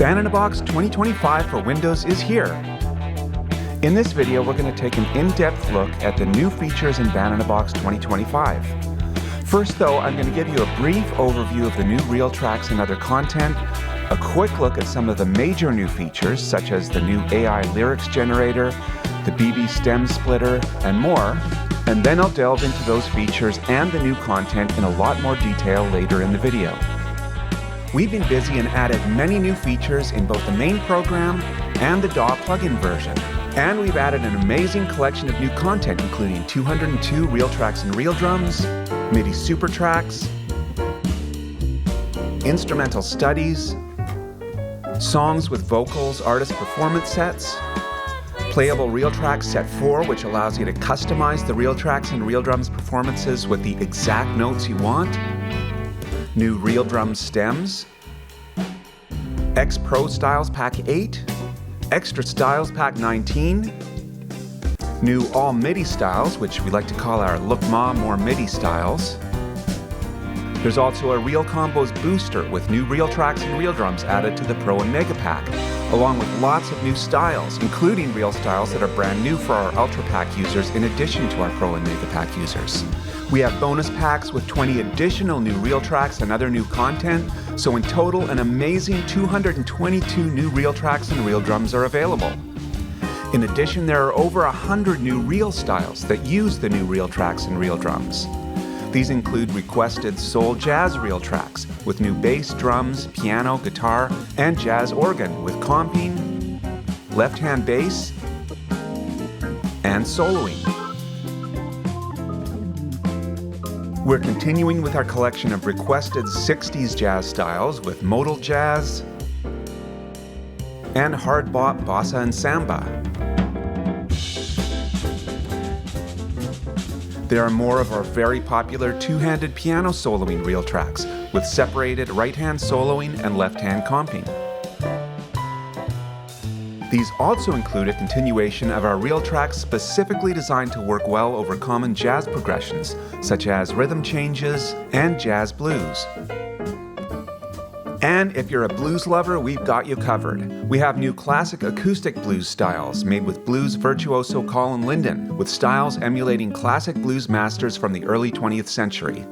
Band-in-a-Box 2025 for Windows is here. In this video, we're going to take an in-depth look at the new features in Band-in-a-Box 2025. First though, I'm going to give you a brief overview of the new reel tracks and other content, a quick look at some of the major new features such as the new AI lyrics generator, the BB stem splitter, and more, and then I'll delve into those features and the new content in a lot more detail later in the video. We've been busy and added many new features in both the main program and the DAW plugin version. And we've added an amazing collection of new content, including 202 reel tracks and reel drums, MIDI super tracks, instrumental studies, songs with vocals, artist performance sets, playable reel tracks set 4, which allows you to customize the reel tracks and reel drums performances with the exact notes you want, new reel drum stems, X Pro Styles Pack 8, Extra Styles Pack 19, new all MIDI styles, which we like to call our Look Ma More MIDI styles. There's also a Reel Combos booster with new reel tracks and reel drums added to the Pro and Mega Pack, along with lots of new styles, including reel styles that are brand new for our Ultra Pack users in addition to our Pro and Mega Pack users. We have bonus packs with 20 additional new reel tracks and other new content, so in total an amazing 222 new reel tracks and reel drums are available. In addition, there are over 100 new reel styles that use the new reel tracks and reel drums. These include requested soul jazz reel tracks with new bass, drums, piano, guitar, and jazz organ with comping, left-hand bass, and soloing. We're continuing with our collection of requested 60s jazz styles with modal jazz and hard bop, bossa, and samba. There are more of our very popular two-handed piano soloing reel tracks with separated right-hand soloing and left-hand comping. These also include a continuation of our reel tracks specifically designed to work well over common jazz progressions, such as rhythm changes and jazz blues. And if you're a blues lover, we've got you covered. We have new classic acoustic blues styles made with blues virtuoso Colin Linden, with styles emulating classic blues masters from the early 20th century.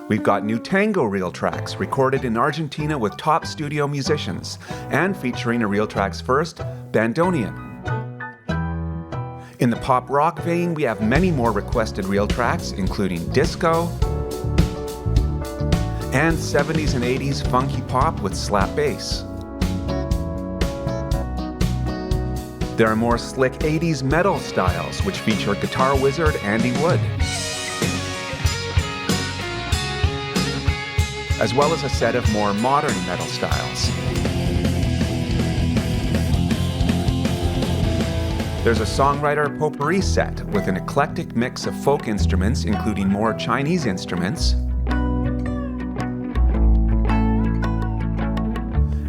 We've got new tango reel tracks recorded in Argentina with top studio musicians and featuring a reel tracks first, bandoneon. In the pop rock vein, we have many more requested reel tracks, including disco and 70s and 80s funky pop with slap bass. There are more slick 80s metal styles which feature guitar wizard Andy Wood, as well as a set of more modern metal styles. There's a songwriter potpourri set with an eclectic mix of folk instruments, including more Chinese instruments,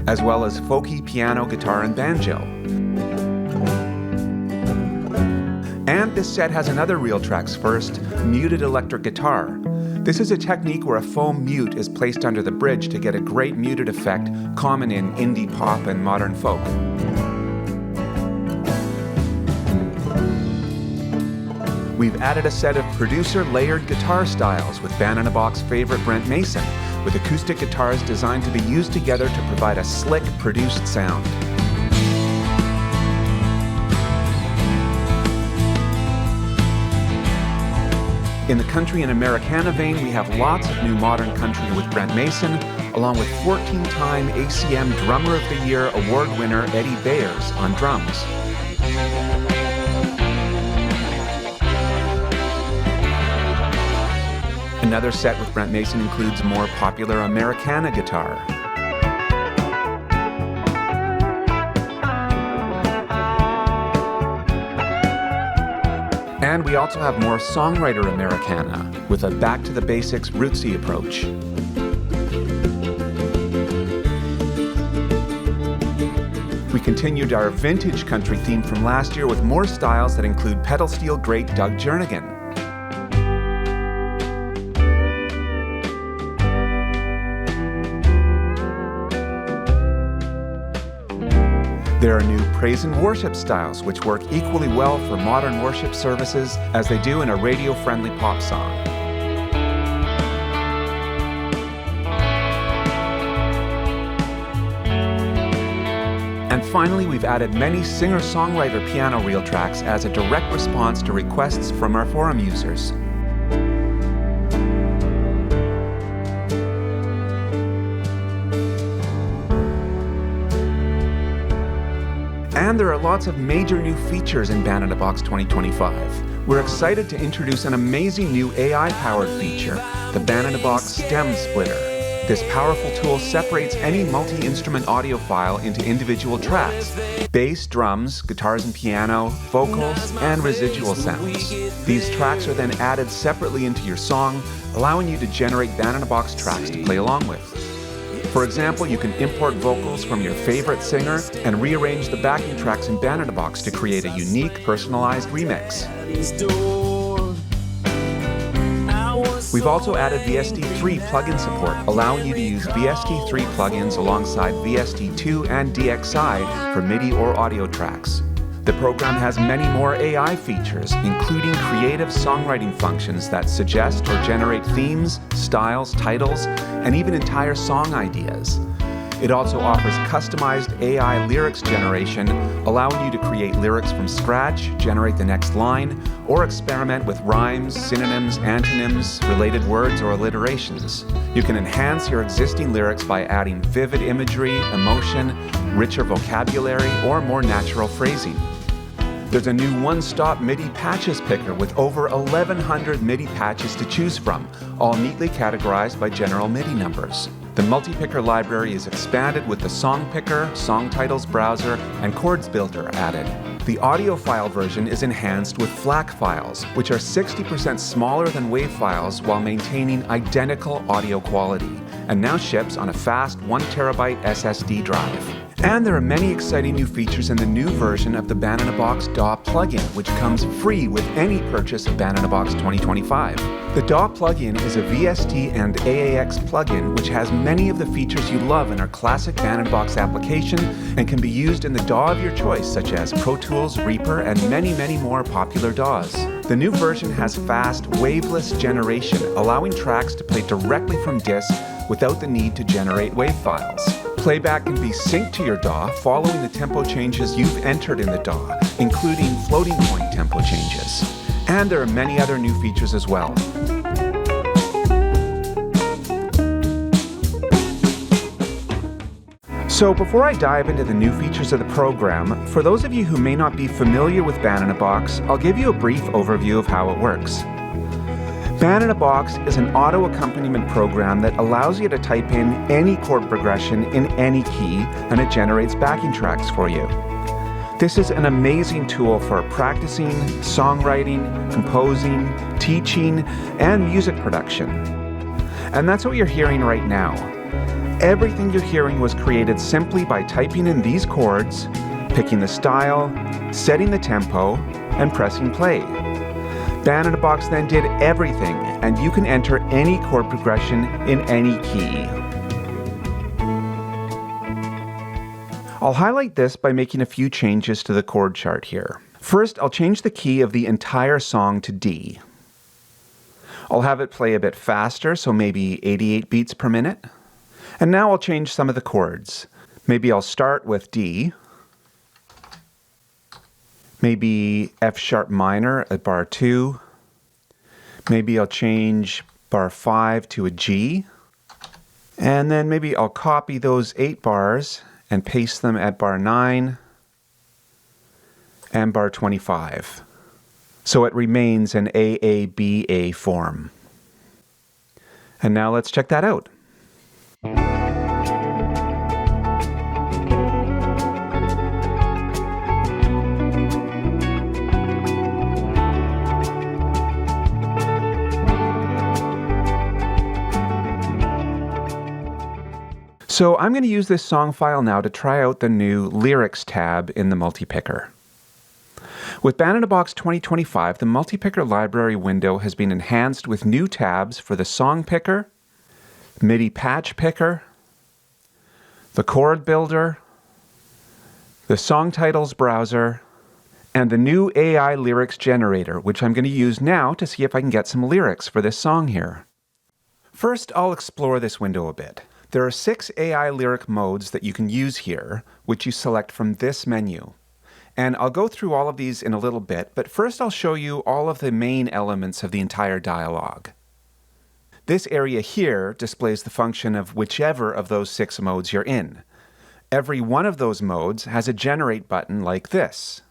as well as folky piano, guitar, and banjo. And this set has another reel tracks first, muted electric guitar. This is a technique where a foam mute is placed under the bridge to get a great muted effect common in indie pop and modern folk. We've added a set of producer layered guitar styles with Band-in-a-Box favorite Brent Mason, with acoustic guitars designed to be used together to provide a slick, produced sound. In the country and Americana vein, we have lots of new modern country with Brent Mason, along with 14-time ACM Drummer of the Year award winner Eddie Bayers on drums. Another set with Brent Mason includes more popular Americana guitar. And we also have more songwriter Americana with a back-to-the-basics rootsy approach. We continued our vintage country theme from last year with more styles that include pedal steel great Doug Jernigan. There are new praise and worship styles which work equally well for modern worship services as they do in a radio-friendly pop song. And finally, we've added many singer-songwriter piano reel tracks as a direct response to requests from our forum users. And there are lots of major new features in Band in a Box 2025. We're excited to introduce an amazing new AI-powered feature, the Band in a Box Stem Splitter. This powerful tool separates any multi-instrument audio file into individual tracks: bass, drums, guitars and piano, vocals, and residual sounds. These tracks are then added separately into your song, allowing you to generate Band in a Box tracks to play along with. For example, you can import vocals from your favorite singer and rearrange the backing tracks in Band in a Box to create a unique, personalized remix. We've also added VST3 plugin support, allowing you to use VST3 plugins alongside VST2 and DXi for MIDI or audio tracks. The program has many more AI features, including creative songwriting functions that suggest or generate themes, styles, titles, and even entire song ideas. It also offers customized AI lyrics generation, allowing you to create lyrics from scratch, generate the next line, or experiment with rhymes, synonyms, antonyms, related words, or alliterations. You can enhance your existing lyrics by adding vivid imagery, emotion, richer vocabulary, or more natural phrasing. There's a new one-stop MIDI patches picker with over 1,100 MIDI patches to choose from, all neatly categorized by general MIDI numbers. The Multipicker library is expanded with the Song Picker, Song Titles Browser, and Chords Builder added. The Audiophile version is enhanced with flac files, which are 60% smaller than WAV files while maintaining identical audio quality, and now ships on a fast 1 terabyte SSD drive. And there are many exciting new features in the new version of the Band in a Box DAW plugin, which comes free with any purchase of Band in a Box 2025. The DAW plugin is a VST and AAX plugin which has many of the features you love in our classic Band in a Box application and can be used in the DAW of your choice, such as Pro Tools, Reaper, and many more popular DAWs. The new version has fast, waveless generation, allowing tracks to play directly from disk without the need to generate WAV files. Playback can be synced to your DAW following the tempo changes you've entered in the DAW, including floating point tempo changes. And there are many other new features as well. So before I dive into the new features of the program, for those of you who may not be familiar with Band in a Box, I'll give you a brief overview of how it works. Band in a Box is an auto accompaniment program that allows you to type in any chord progression in any key, and it generates backing tracks for you. This is an amazing tool for practicing, songwriting, composing, teaching, and music production. And that's what you're hearing right now. Everything you're hearing was created simply by typing in these chords, picking the style, setting the tempo, and pressing play. Band in a Box then did everything, and you can enter any chord progression in any key. I'll highlight this by making a few changes to the chord chart here. First, I'll change the key of the entire song to D. I'll have it play a bit faster, so maybe 88 beats per minute. And now I'll change some of the chords. Maybe I'll start with D. Maybe F sharp minor at bar 2. Maybe I'll change bar 5 to a G. And then maybe I'll copy those 8 bars and paste them at bar 9 and bar 25. So it remains an AABA form. And now let's check that out. So I'm going to use this song file now to try out the new Lyrics tab in the Multipicker. With Band in a Box 2025, the Multipicker library window has been enhanced with new tabs for the Song Picker, MIDI Patch Picker, the Chord Builder, the song titles browser, and the new AI lyrics generator, which I'm going to use now to see if I can get some lyrics for this song here. First, I'll explore this window a bit. There are 6 AI lyric modes that you can use here, which you select from this menu. And I'll go through all of these in a little bit, but first I'll show you all of the main elements of the entire dialog. This area here displays the function of whichever of those 6 modes you're in. Every one of those modes has a generate button like this.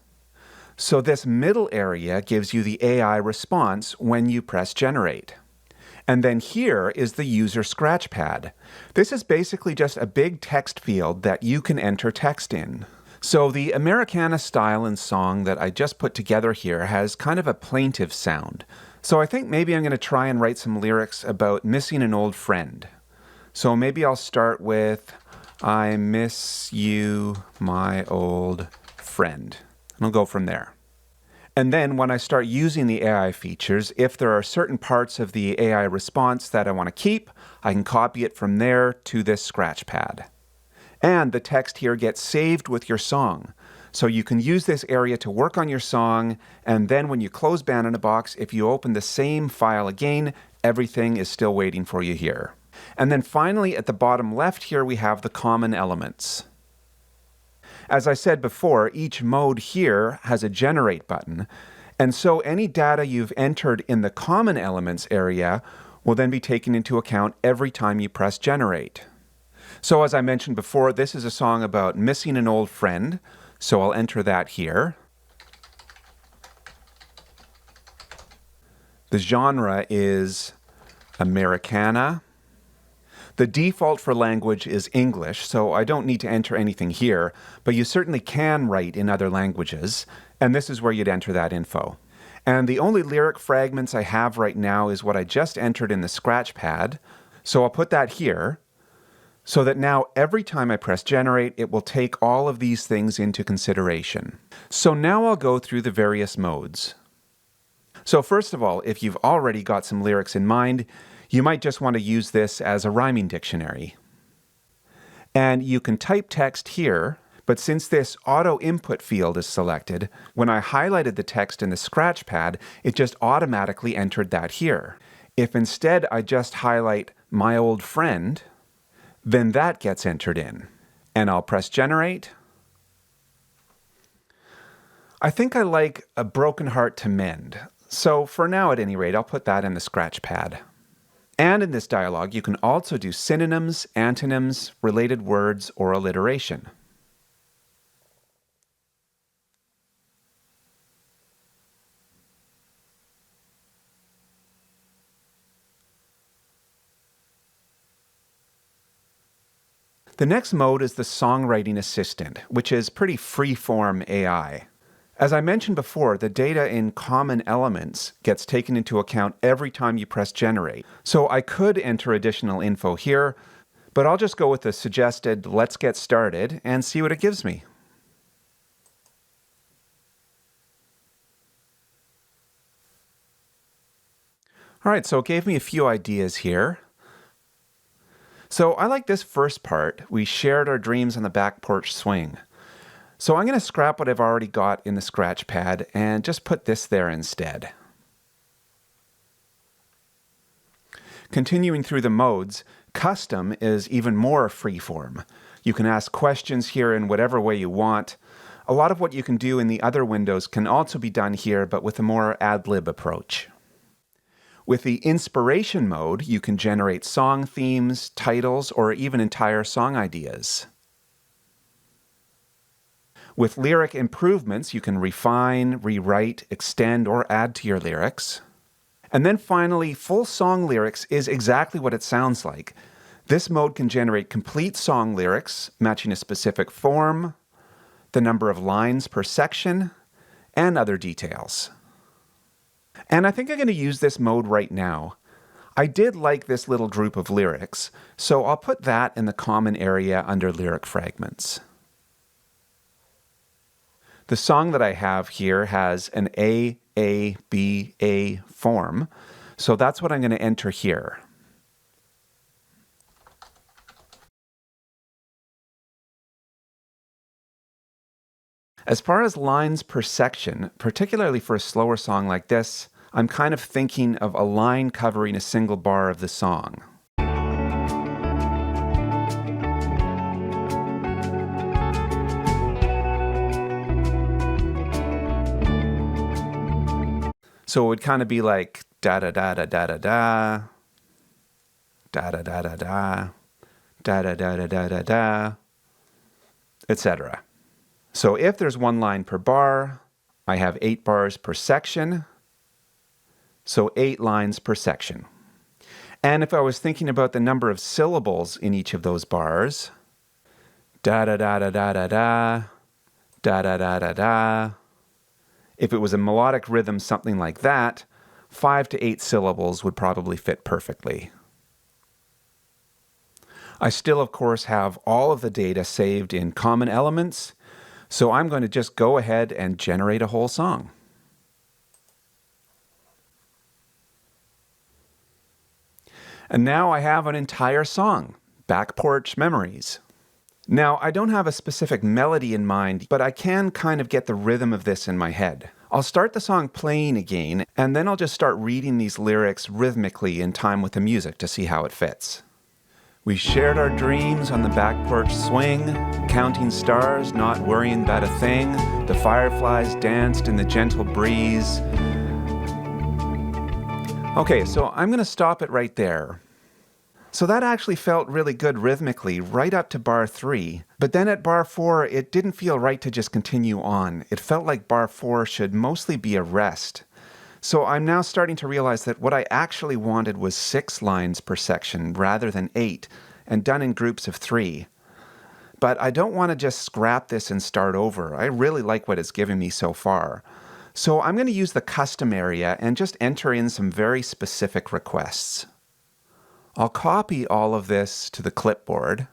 So this middle area gives you the AI response when you press generate. And then here is the user scratch pad. This is basically just a big text field that you can enter text in. So the Americana style and song that I just put together here has kind of a plaintive sound. So I think maybe I'm going to try and write some lyrics about missing an old friend. So maybe I'll start with, I miss you, my old friend. And I'll go from there. And then when I start using the AI features, if there are certain parts of the AI response that I want to keep, I can copy it from there to this scratch pad. And the text here gets saved with your song. So you can use this area to work on your song, and then when you close Band in a Box, if you open the same file again, everything is still waiting for you here. And then finally, at the bottom left here, we have the common elements. As I said before, each mode here has a generate button, and so any data you've entered in the common elements area will then be taken into account every time you press generate. So as I mentioned before, this is a song about missing an old friend, so I'll enter that here. The genre is Americana. The default for language is English, so I don't need to enter anything here, but you certainly can write in other languages, and this is where you'd enter that info. And the only lyric fragments I have right now is what I just entered in the scratch pad, so I'll put that here, so that now every time I press generate, it will take all of these things into consideration. So now I'll go through the various modes. So first of all, if you've already got some lyrics in mind, you might just want to use this as a rhyming dictionary. And you can type text here, but since this auto input field is selected, when I highlighted the text in the scratch pad, it just automatically entered that here. If instead I just highlight my old friend, then that gets entered in. And I'll press generate. I think I like a broken heart to mend. So for now at any rate, I'll put that in the scratch pad. And in this dialog, you can also do synonyms, antonyms, related words, or alliteration. The next mode is the songwriting assistant, which is pretty free-form AI. As I mentioned before, the data in common elements gets taken into account every time you press generate. So I could enter additional info here, but I'll just go with the suggested let's get started and see what it gives me. All right, so it gave me a few ideas here. So I like this first part, we shared our dreams on the back porch swing. So I'm going to scrap what I've already got in the scratch pad and just put this there instead. Continuing through the modes, custom is even more freeform. You can ask questions here in whatever way you want. A lot of what you can do in the other windows can also be done here, but with a more ad-lib approach. With the inspiration mode, you can generate song themes, titles, or even entire song ideas. With lyric improvements, you can refine, rewrite, extend, or add to your lyrics. And then finally, full song lyrics is exactly what it sounds like. This mode can generate complete song lyrics, matching a specific form, the number of lines per section, and other details. And I think I'm going to use this mode right now. I did like this little group of lyrics, so I'll put that in the common area under lyric fragments. The song that I have here has an A, B, A form, so that's what I'm going to enter here. As far as lines per section, particularly for a slower song like this, I'm kind of thinking of a line covering a single bar of the song. So it would kind of be like da da da da da da da, da da da da da, da da da da da da da, etc. So if there's one line per bar, I have 8 bars per section, so 8 lines per section. And if I was thinking about the number of syllables in each of those bars, da da da da da da da, da da da da da. If it was a melodic rhythm, something like that, 5 to 8 syllables would probably fit perfectly. I still, of course, have all of the data saved in Common Elements, so I'm going to just go ahead and generate a whole song. And now I have an entire song, Back Porch Memories. Now, I don't have a specific melody in mind, but I can kind of get the rhythm of this in my head. I'll start the song playing again, and then I'll just start reading these lyrics rhythmically in time with the music to see how it fits. We shared our dreams on the back porch swing, counting stars, not worrying about a thing. The fireflies danced in the gentle breeze. Okay, so I'm going to stop it right there. So that actually felt really good rhythmically right up to bar 3, but then at bar 4 it didn't feel right to just continue on. It felt like bar 4 should mostly be a rest. So I'm now starting to realize that what I actually wanted was 6 lines per section rather than 8, and done in groups of 3. But I don't want to just scrap this and start over. I really like what it's given me so far. So I'm going to use the custom area and just enter in some very specific requests. I'll copy all of this to the clipboard,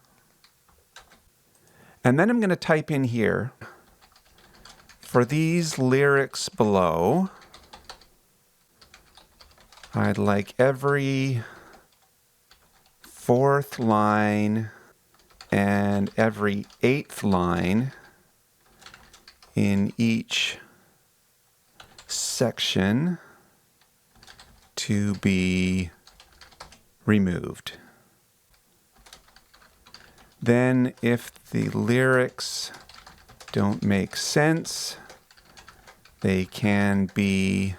and then I'm going to type in here, for these lyrics below, I'd like every 4th line and every 8th line in each section to be removed. Then if the lyrics don't make sense, they can be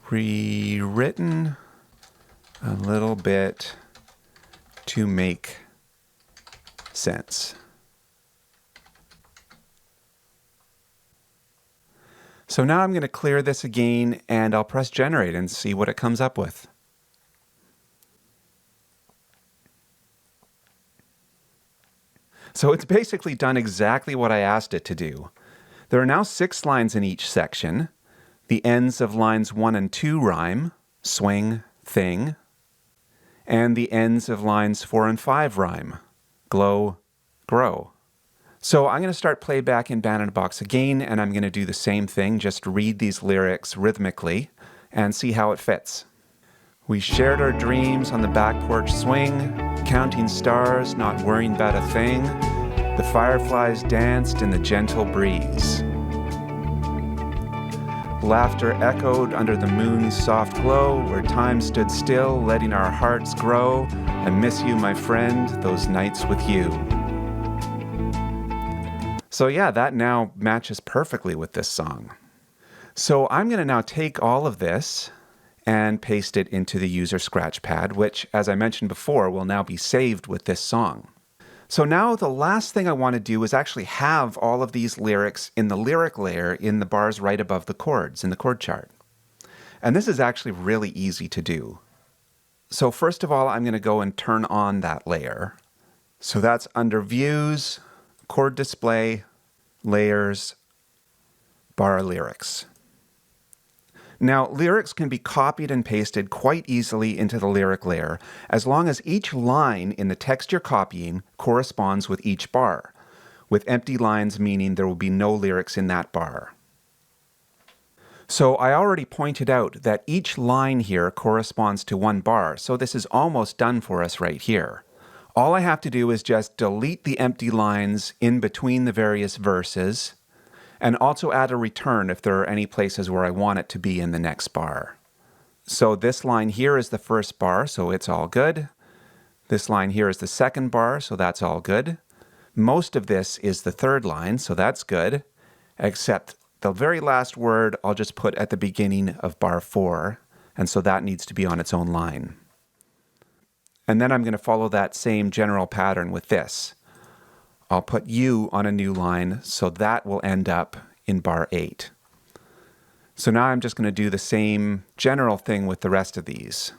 rewritten a little bit to make sense. So now I'm going to clear this again, and I'll press generate and see what it comes up with. So it's basically done exactly what I asked it to do. There are now 6 lines in each section. The ends of lines 1 and 2 rhyme, swing, thing, and the ends of lines 4 and 5 rhyme, glow, grow. So I'm going to start playback in Bandit-a-Box again, and I'm going to do the same thing, just read these lyrics rhythmically and see how it fits. We shared our dreams on the back porch swing, counting stars, not worrying about a thing. The fireflies danced in the gentle breeze. Laughter echoed under the moon's soft glow, where time stood still, letting our hearts grow. I miss you, my friend, those nights with you. So yeah, that now matches perfectly with this song. So I'm going to now take all of this and paste it into the user scratch pad, which, as I mentioned before, will now be saved with this song. So now the last thing I want to do is actually have all of these lyrics in the lyric layer in the bars right above the chords in the chord chart. And this is actually really easy to do. So first of all, I'm going to go and turn on that layer. So that's under Views, Chord Display, Layers, Bar Lyrics. Now, lyrics can be copied and pasted quite easily into the lyric layer, as long as each line in the text you're copying corresponds with each bar, with empty lines meaning there will be no lyrics in that bar. So I already pointed out that each line here corresponds to one bar, so this is almost done for us right here. All I have to do is just delete the empty lines in between the various verses, and also add a return if there are any places where I want it to be in the next bar. So this line here is the first bar, so it's all good. This line here is the second bar, so that's all good. Most of this is the third line, so that's good, except the very last word I'll just put at the beginning of bar 4, and so that needs to be on its own line. And then I'm going to follow that same general pattern with this. I'll put U on a new line, so that will end up in bar 8. So now I'm just going to do the same general thing with the rest of these.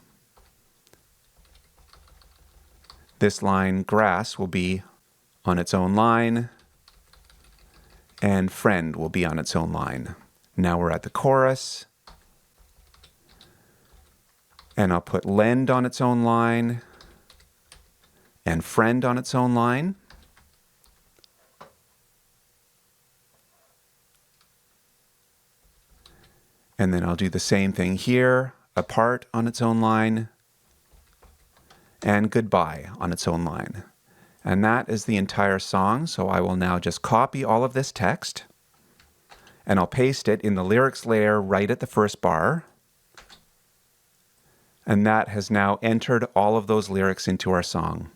This line, grass, will be on its own line, and friend will be on its own line. Now we're at the chorus, and I'll put lend on its own line, and friend on its own line. And then I'll do the same thing here, apart on its own line, and goodbye on its own line. And that is the entire song, so I will now just copy all of this text, and I'll paste it in the lyrics layer right at the first bar. And that has now entered all of those lyrics into our song.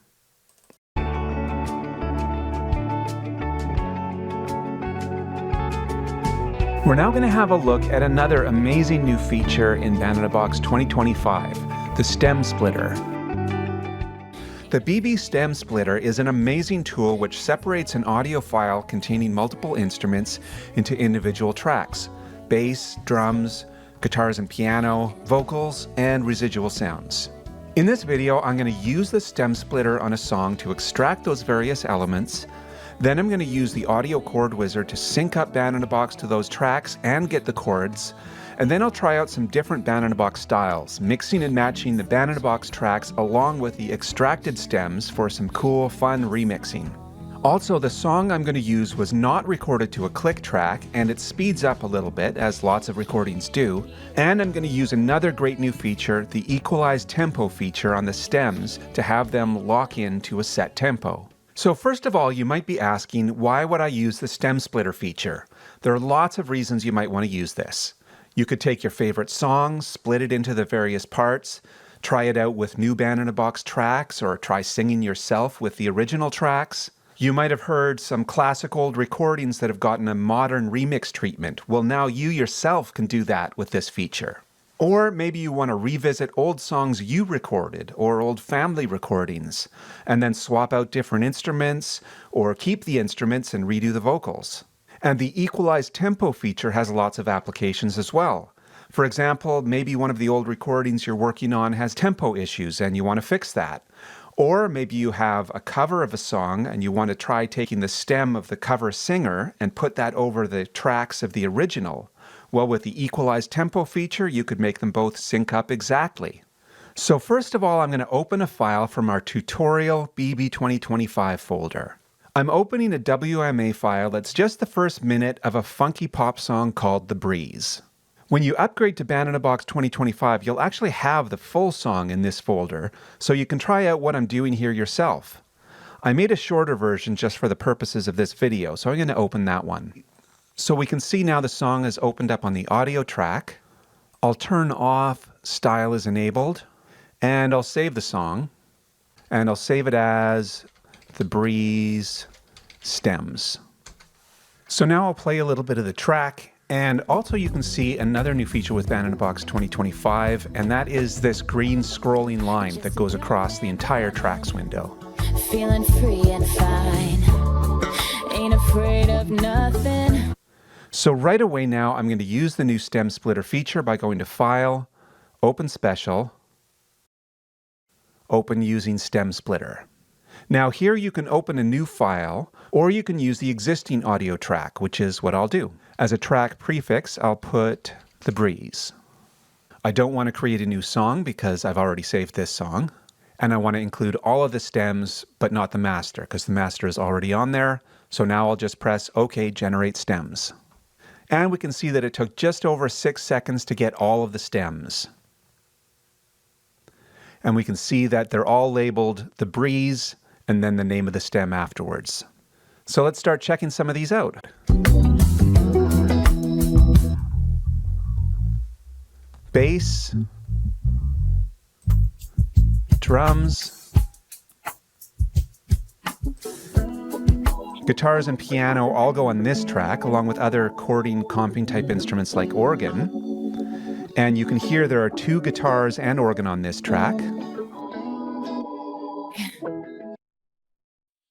We're now going to have a look at another amazing new feature in Band-in-a-Box 2025, the stem splitter. The BB Stem Splitter is an amazing tool which separates an audio file containing multiple instruments into individual tracks: bass, drums, guitars and piano, vocals, and residual sounds. In this video, I'm going to use the stem splitter on a song to extract those various elements. Then I'm going to use the audio chord wizard to sync up Band-in-a-Box to those tracks and get the chords. And then I'll try out some different Band-in-a-Box styles, mixing and matching the Band-in-a-Box tracks along with the extracted stems for some cool, fun remixing. Also, the song I'm going to use was not recorded to a click track, and it speeds up a little bit, as lots of recordings do. And I'm going to use another great new feature, the equalized tempo feature on the stems, to have them lock in to a set tempo. So first of all, you might be asking, why would I use the stem splitter feature? There are lots of reasons you might want to use this. You could take your favorite song, split it into the various parts, try it out with new Band-in-a-Box tracks, or try singing yourself with the original tracks. You might have heard some classic old recordings that have gotten a modern remix treatment. Well, now you yourself can do that with this feature. Or maybe you want to revisit old songs you recorded, or old family recordings, and then swap out different instruments, or keep the instruments and redo the vocals. And the equalized tempo feature has lots of applications as well. For example, maybe one of the old recordings you're working on has tempo issues and you want to fix that. Or maybe you have a cover of a song and you want to try taking the stem of the cover singer and put that over the tracks of the original. Well, with the equalized tempo feature, you could make them both sync up exactly. So first of all, I'm going to open a file from our tutorial BB 2025 folder. I'm opening a WMA file that's just the first minute of a funky pop song called The Breeze. When you upgrade to Band-in-a-Box 2025, you'll actually have the full song in this folder, so you can try out what I'm doing here yourself. I made a shorter version just for the purposes of this video, so I'm going to open that one. So we can see now the song is opened up on the audio track. I'll turn off Style is Enabled, and I'll save the song, and I'll save it as The Breeze Stems. So now I'll play a little bit of the track. And also you can see another new feature with Band-in-a-Box 2025, and that is this green scrolling line that goes across the entire tracks window. Feeling free and fine, ain't afraid of nothing. So right away now I'm going to use the new stem splitter feature by going to File, Open Special, Open using stem splitter. Now here you can open a new file, or you can use the existing audio track, which is what I'll do. As a track prefix, I'll put The Breeze. I don't want to create a new song because I've already saved this song. And I want to include all of the stems, but not the master, because the master is already on there. So now I'll just press OK, Generate Stems. And we can see that it took just over 6 seconds to get all of the stems. And we can see that they're all labeled The Breeze, and then the name of the stem afterwards. So let's start checking some of these out. bass, drums, guitars and piano all go on this track, along with other chording, comping type instruments like organ. And you can hear there are 2 guitars and organ on this track.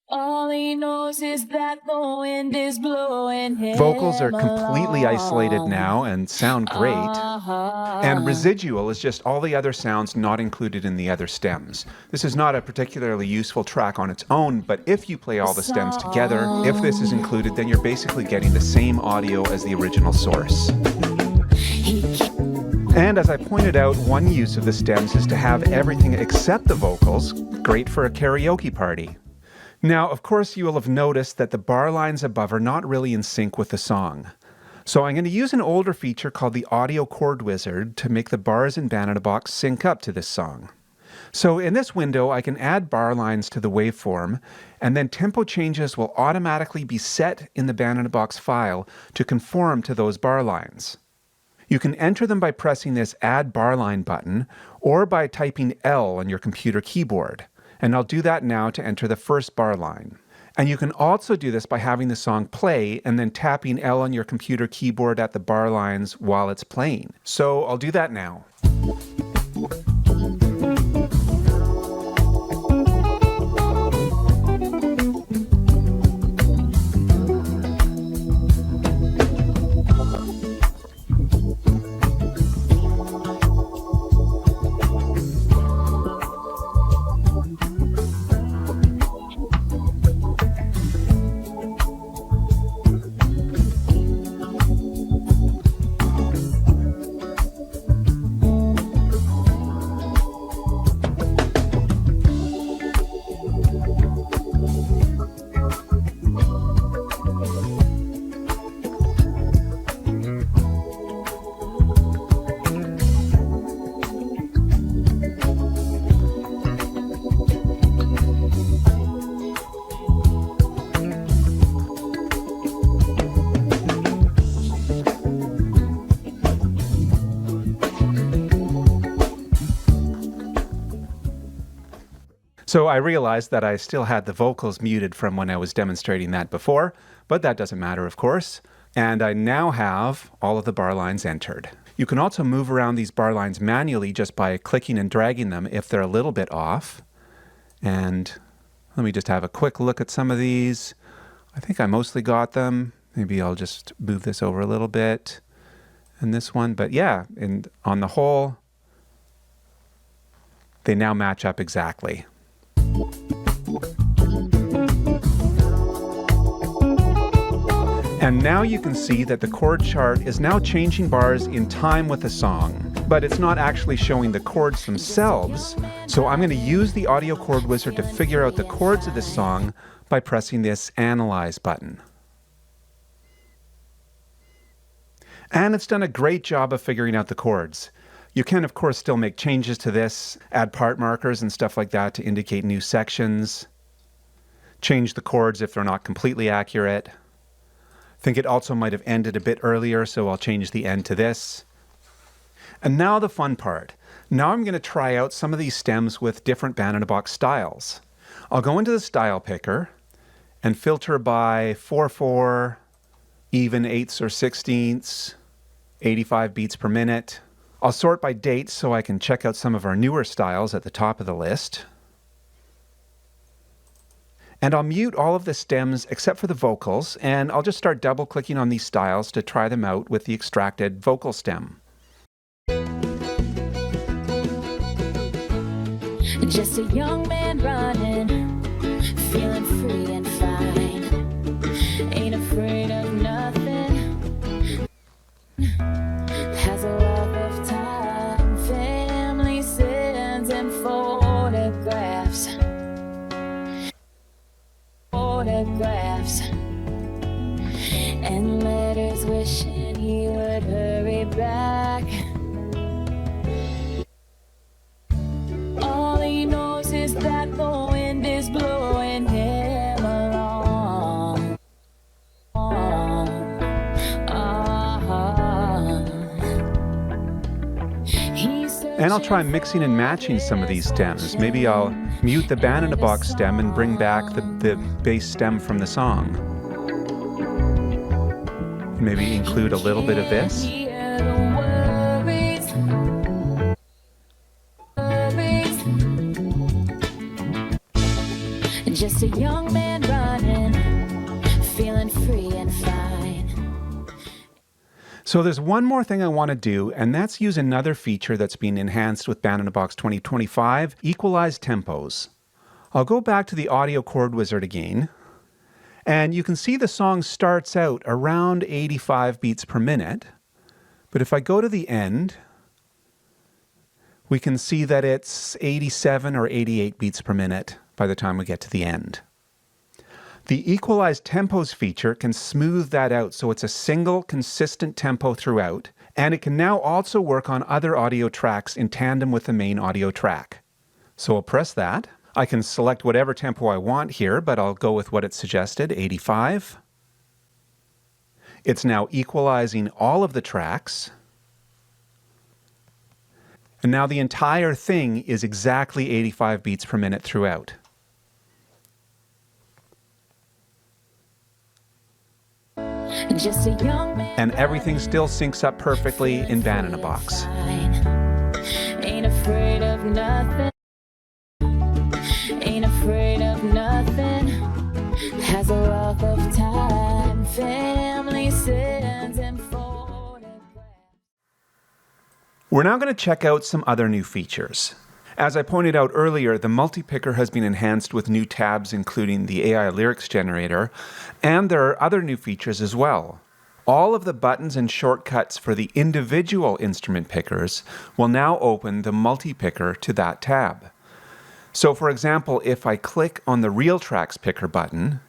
All he knows is that the wind is blowing him Vocals are completely along. isolated now and sound great. And residual is just all the other sounds not included in the other stems. This is not a particularly useful track on its own, but if you play all the stems together, if this is included, then you're basically getting the same audio as the original source. And as I pointed out, one use of the stems is to have everything except the vocals, great for a karaoke party. Now, of course, you will have noticed that the bar lines above are not really in sync with the song. So I'm going to use an older feature called the Audio Chord Wizard to make the bars in Band in a Box sync up to this song. So in this window, I can add bar lines to the waveform, and then tempo changes will automatically be set in the Band in a Box file to conform to those bar lines. You can enter them by pressing this Add Bar Line button, or by typing L on your computer keyboard. And I'll do that now to enter the first bar line. And you can also do this by having the song play and then tapping L on your computer keyboard at the bar lines while it's playing. So I'll do that now. So I realized that I still had the vocals muted from when I was demonstrating that before, but that doesn't matter, of course. And I now have all of the bar lines entered. You can also move around these bar lines manually just by clicking and dragging them if they're a little bit off. And let me just have a quick look at some of these. I think I mostly got them. Maybe I'll just move this over a little bit and this one. But yeah, and on the whole, they now match up exactly. And now you can see that the chord chart is now changing bars in time with the song, but it's not actually showing the chords themselves. So I'm going to use the Audio Chord Wizard to figure out the chords of this song by pressing this Analyze button. And it's done a great job of figuring out the chords. You can, of course, still make changes to this, add part markers and stuff like that to indicate new sections, change the chords if they're not completely accurate. I think it also might have ended a bit earlier, so I'll change the end to this. And now the fun part. Now I'm going to try out some of these stems with different Band in a Box styles. I'll go into the Stylepicker and filter by 4/4, even 8ths or 16ths, 85 beats per minute. I'll sort by date so I can check out some of our newer styles at the top of the list. And I'll mute all of the stems except for the vocals, and I'll just start double-clicking on these styles to try them out with the extracted vocal stem. Just a young man running, feeling free and fine, ain't afraid of nothing, has a love of time, family sins and photographs, and letters wishing he would hurry back. All he knows is that the wind is blowing him along. And I'll try mixing and matching some of these stems. Maybe I'll mute the band in a box stem and bring back the bass stem from the song. Maybe include a little bit of this. Just a young man running, feeling free and fine. So there's one more thing I want to do, and that's use another feature that's being enhanced with Band in a Box 2025, equalize tempos. I'll go back to the audio chord wizard again, and you can see the song starts out around 85 beats per minute, but if I go to the end, we can see that it's 87 or 88 beats per minute by the time we get to the end. The Equalize Tempos feature can smooth that out so it's a single, consistent tempo throughout, and it can now also work on other audio tracks in tandem with the main audio track. So I'll press that. I can select whatever tempo I want here, but I'll go with what it suggested, 85. It's now equalizing all of the tracks. And now the entire thing is exactly 85 beats per minute throughout. Just a young man, and everything still syncs up perfectly in Band in a Box. ain't afraid of nothing, ain't afraid of nothing, has a love of time, family sins and photographs. We're now going to check out some other new features. As I pointed out earlier, the Multipicker has been enhanced with new tabs including the AI lyrics generator, and there are other new features as well. All of the buttons and shortcuts for the individual instrument pickers will now open the Multipicker to that tab. So for example, if I click on the Real Tracks Picker button,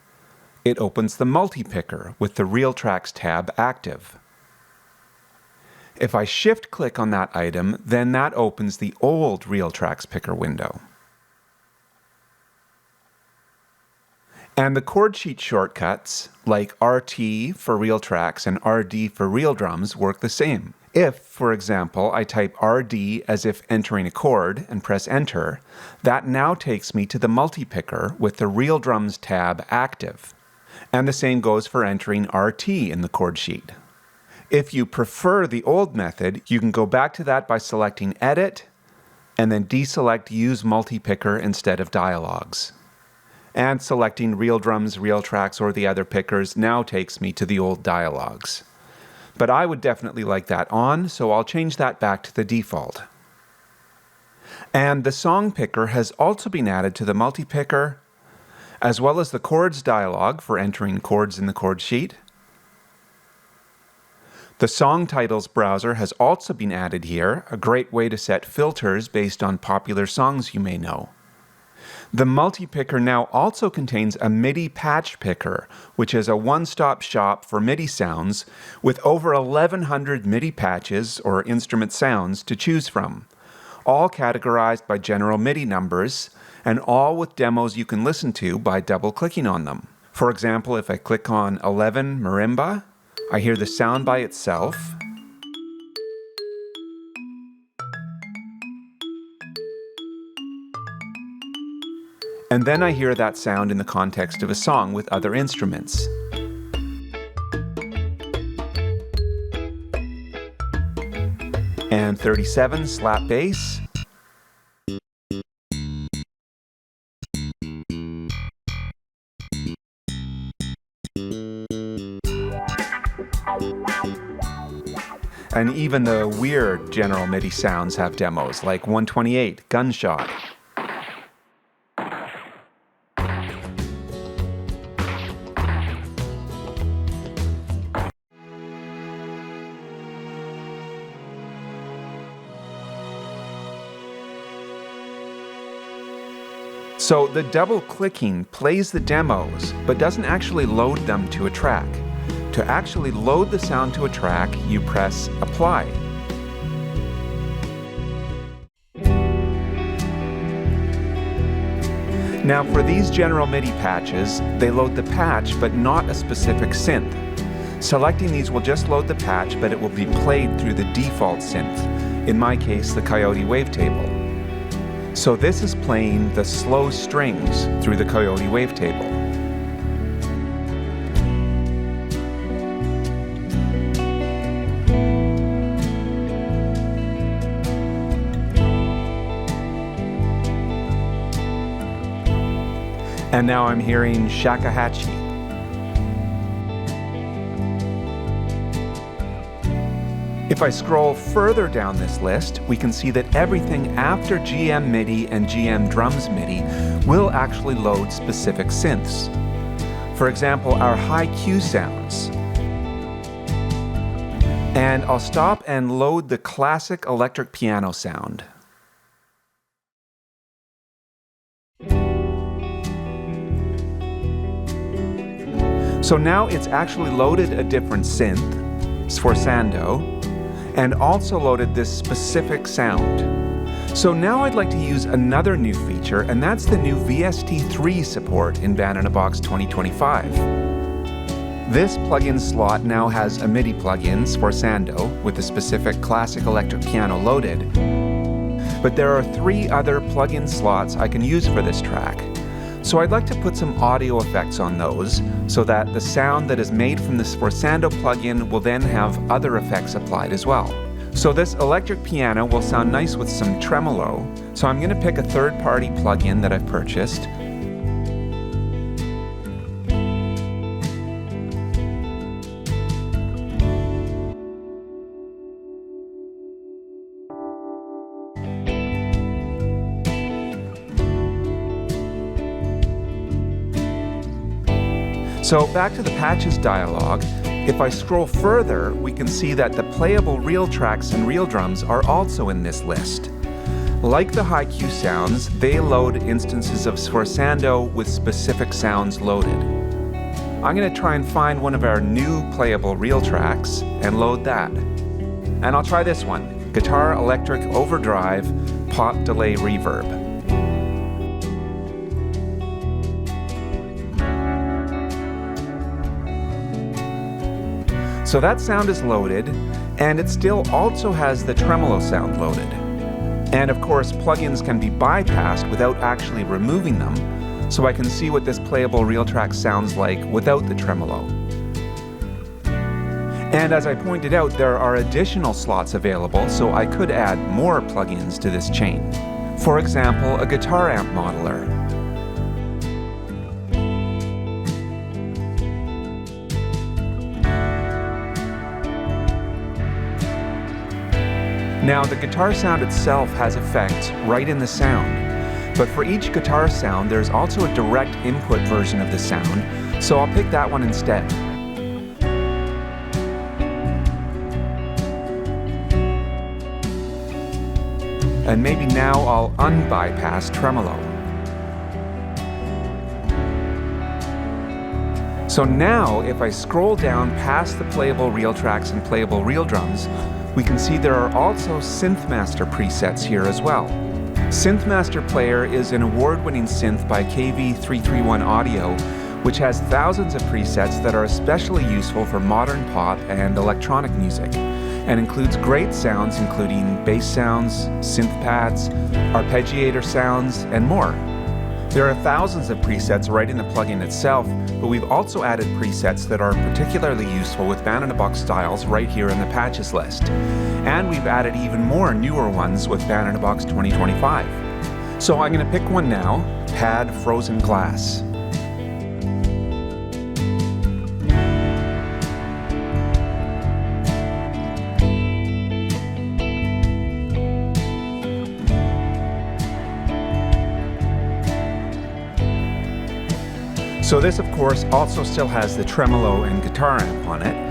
it opens the Multipicker with the Real Tracks tab active. If I shift-click on that item, then that opens the old Real Tracks Picker window. And the chord sheet shortcuts, like RT for Real Tracks and RD for Real Drums, work the same. If, for example, I type RD as if entering a chord and press Enter, that now takes me to the Multipicker with the Real Drums tab active. And the same goes for entering RT in the chord sheet. If you prefer the old method, you can go back to that by selecting Edit, and then deselect Use Multipicker instead of Dialogs. And selecting Real Drums, Real Tracks, or the other pickers now takes me to the old Dialogs. But I would definitely like that on, so I'll change that back to the default. And the Song Picker has also been added to the Multipicker, as well as the Chords dialog for entering chords in the chord sheet. The Song Titles browser has also been added here, a great way to set filters based on popular songs you may know. The Multipicker now also contains a MIDI patch picker, which is a one-stop shop for MIDI sounds with over 1,100 MIDI patches or instrument sounds to choose from, all categorized by general MIDI numbers, and all with demos you can listen to by double-clicking on them. For example, if I click on 11 Marimba, I hear the sound by itself, and then I hear that sound in the context of a song with other instruments. And 37 slap bass. And even the weird general MIDI sounds have demos, like 128, Gunshot. So the double-clicking plays the demos, but doesn't actually load them to a track. To actually load the sound to a track, you press Apply. Now for these general MIDI patches, they load the patch but not a specific synth. Selecting these will just load the patch, but it will be played through the default synth. in my case the Coyote wavetable. So this is playing the slow strings through the Coyote wavetable. And now I'm hearing shakuhachi. If I scroll further down this list, we can see that everything after GM MIDI and GM Drums MIDI will actually load specific synths. For example, our high Q sounds. And I'll stop and load the classic electric piano sound. So now it's actually loaded a different synth, sforzando, and also loaded this specific sound. So now I'd like to use another new feature, and that's the new VST3 support in Band in a Box 2025. This plugin slot now has a MIDI plugin, sforzando, with the specific classic electric piano loaded. But there are 3 other plugin slots I can use for this track. So I'd like to put some audio effects on those so that the sound that is made from the sforzando plugin will then have other effects applied as well. So this electric piano will sound nice with some tremolo, so I'm going to pick a third-party plugin that I've purchased. So back to the patches dialog, if I scroll further, we can see that the playable real tracks and real drums are also in this list. Like the high Q sounds, they load instances of sforzando with specific sounds loaded. I'm going to try and find one of our new playable real tracks and load that. And I'll try this one, Guitar Electric Overdrive Pop Delay Reverb. So that sound is loaded, and it still also has the tremolo sound loaded. And of course, plugins can be bypassed without actually removing them, so I can see what this playable real track sounds like without the tremolo. And as I pointed out, there are additional slots available, so I could add more plugins to this chain. For example, a guitar amp modeler. Now, the guitar sound itself has effects right in the sound, but for each guitar sound, there's also a direct input version of the sound, so I'll pick that one instead. And maybe now I'll unbypass tremolo. So now, if I scroll down past the playable real tracks and playable real drums, we can see there are also SynthMaster presets here as well. SynthMaster Player is an award-winning synth by KV331 Audio, which has thousands of presets that are especially useful for modern pop and electronic music, and includes great sounds including bass sounds, synth pads, arpeggiator sounds, and more. There are thousands of presets right in the plugin itself, but we've also added presets that are particularly useful with Band in a Box styles right here in the patches list. And we've added even more newer ones with Band in a Box 2025. So I'm going to pick one now, Pad Frozen Glass. So this, of course, also still has the tremolo and guitar amp on it.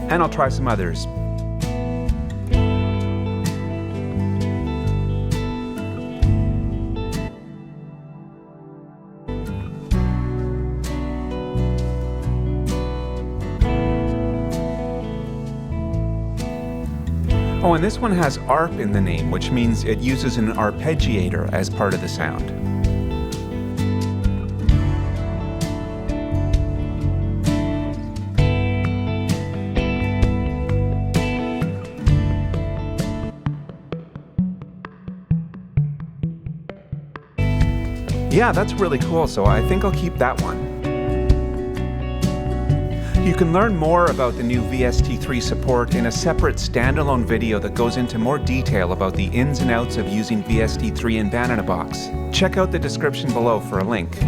And I'll try some others. Oh, and this one has ARP in the name, which means it uses an arpeggiator as part of the sound. Yeah, that's really cool, so I think I'll keep that one. You can learn more about the new VST3 support in a separate standalone video that goes into more detail about the ins and outs of using VST3 in Band in a Box. Check out the description below for a link.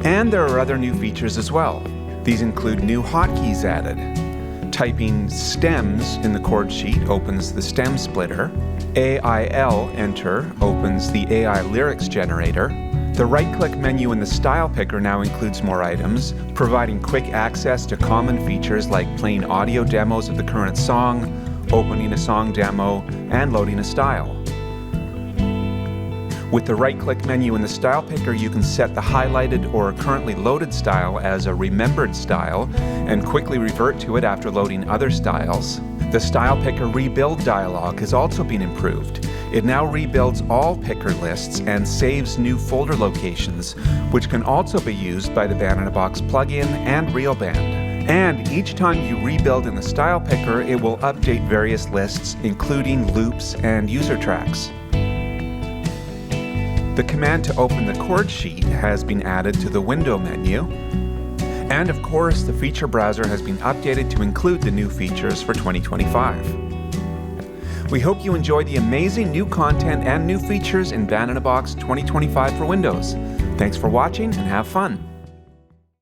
And there are other new features as well. These include new hotkeys added. Typing stems in the chord sheet opens the stem splitter. AIL enter opens the AI lyrics generator. The right-click menu in the Stylepicker now includes more items, providing quick access to common features like playing audio demos of the current song, opening a song demo, and loading a style. With the right-click menu in the Stylepicker, you can set the highlighted or currently loaded style as a remembered style and quickly revert to it after loading other styles. The Stylepicker rebuild dialog has also been improved. It now rebuilds all picker lists and saves new folder locations, which can also be used by the Band in a Box plugin and RealBand. And each time you rebuild in the Stylepicker, it will update various lists, including loops and user tracks. The command to open the chord sheet has been added to the window menu. And of course, the feature browser has been updated to include the new features for 2025. We hope you enjoy the amazing new content and new features in Band in a Box 2025 for Windows. Thanks for watching and have fun.